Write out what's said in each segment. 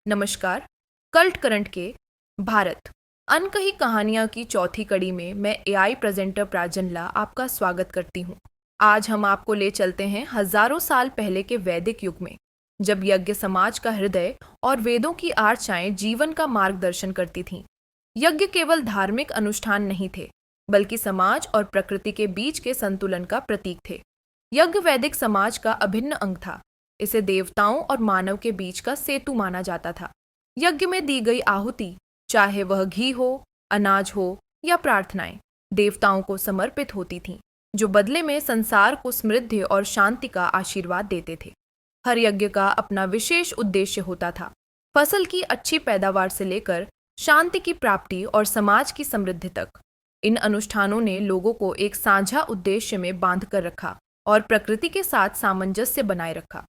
नमस्कार। Cult current के भारत अनकही कहानियां की चौथी कड़ी में मैं एआई प्रेजेंटर प्राजंला आपका स्वागत करती हूं। आज हम आपको ले चलते हैं हजारों साल पहले के वैदिक युग में, जब यज्ञ समाज का हृदय और वेदों की आर्चाएं जीवन का मार्गदर्शन करती थीं। यज्ञ केवल धार्मिक अनुष्ठान नहीं थे, बल्कि समाज और प्रकृति के बीच के संतुलन का प्रतीक थे। यज्ञ वैदिक समाज का अभिन्न अंग था। इसे देवताओं और मानव के बीच का सेतु माना जाता था। यज्ञ में दी गई आहुति, चाहे वह घी हो, अनाज हो या प्रार्थनाएं, देवताओं को समर्पित होती थीं, जो बदले में संसार को समृद्धि और शांति का आशीर्वाद देते थे। हर यज्ञ का अपना विशेष उद्देश्य होता था, फसल की अच्छी पैदावार से लेकर शांति की प्राप्ति और समाज की समृद्धि तक। इन अनुष्ठानों ने लोगों को एक साझा उद्देश्य में बांध कर रखा और प्रकृति के साथ सामंजस्य बनाए रखा।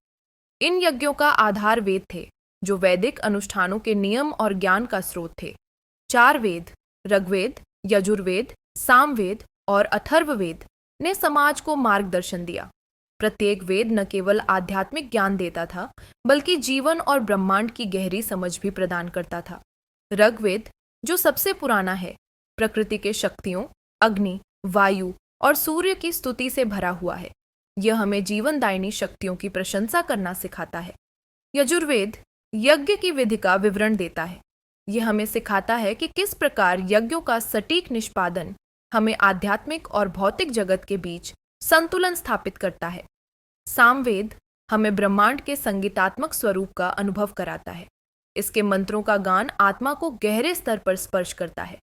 इन यज्ञों का आधार वेद थे, जो वैदिक अनुष्ठानों के नियम और ज्ञान का स्रोत थे। 4 वेद, ऋग्वेद, यजुर्वेद, सामवेद और अथर्ववेद ने समाज को मार्गदर्शन दिया। प्रत्येक वेद न केवल आध्यात्मिक ज्ञान देता था, बल्कि जीवन और ब्रह्मांड की गहरी समझ भी प्रदान करता था। ऋग्वेद, जो सबसे पुराना है, प्रकृति के शक्तियों, अग्नि, वायु और सूर्य की स्तुति से भरा हुआ है। यह हमें जीवनदायिनी शक्तियों की प्रशंसा करना सिखाता है। यजुर्वेद यज्ञ की विधि का विवरण देता है। यह हमें सिखाता है कि किस प्रकार यज्ञों का सटीक निष्पादन हमें आध्यात्मिक और भौतिक जगत के बीच संतुलन स्थापित करता है। सामवेद हमें ब्रह्मांड के संगीतात्मक स्वरूप का अनुभव कराता है। इसके मंत्रों का गान आत्मा को गहरे स्तर पर स्पर्श करता है।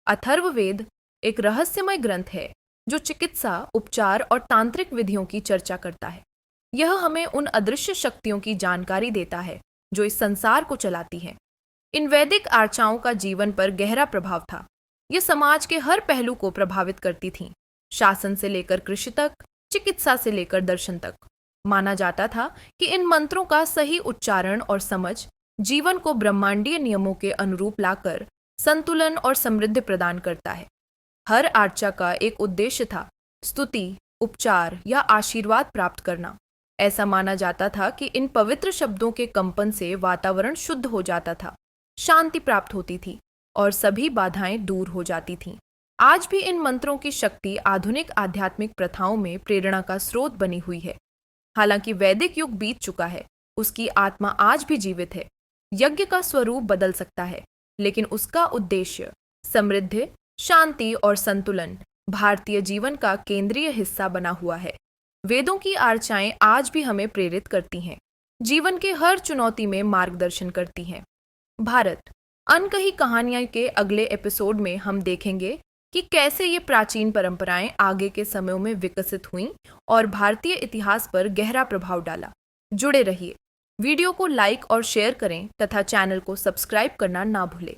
अथर्ववेद एक रहस्यमय ग्रंथ है, जो चिकित्सा, उपचार और तांत्रिक विधियों की चर्चा करता है। यह हमें उन अदृश्य शक्तियों की जानकारी देता है जो इस संसार को चलाती हैं। इन वैदिक आर्चाओं का जीवन पर गहरा प्रभाव था। ये समाज के हर पहलू को प्रभावित करती थीं, शासन से लेकर कृषि तक, चिकित्सा से लेकर दर्शन तक। माना जाता था कि इन मंत्रों का सही उच्चारण और समझ जीवन को ब्रह्मांडीय नियमों के अनुरूप लाकर संतुलन और समृद्धि प्रदान करता है। हर आर्चा का एक उद्देश्य था, स्तुति, उपचार या आशीर्वाद प्राप्त करना। ऐसा माना जाता था कि इन पवित्र शब्दों के कंपन से वातावरण शुद्ध हो जाता था, शांति प्राप्त होती थी और सभी बाधाएं दूर हो जाती थीं। आज भी इन मंत्रों की शक्ति आधुनिक आध्यात्मिक प्रथाओं में प्रेरणा का स्रोत बनी हुई है। हालांकि वैदिक युग बीत चुका है, उसकी आत्मा आज भी जीवित है। यज्ञ का स्वरूप बदल सकता है, लेकिन उसका उद्देश्य, समृद्धि, शांति और संतुलन भारतीय जीवन का केंद्रीय हिस्सा बना हुआ है। वेदों की आर्चाएं आज भी हमें प्रेरित करती हैं, जीवन के हर चुनौती में मार्गदर्शन करती हैं। भारत अनकही कहानियां के अगले एपिसोड में हम देखेंगे कि कैसे ये प्राचीन परंपराएं आगे के समयों में विकसित हुईं और भारतीय इतिहास पर गहरा प्रभाव डाला। जुड़े रहिए। वीडियो को लाइक और शेयर करें तथा चैनल को सब्सक्राइब करना ना भूलें।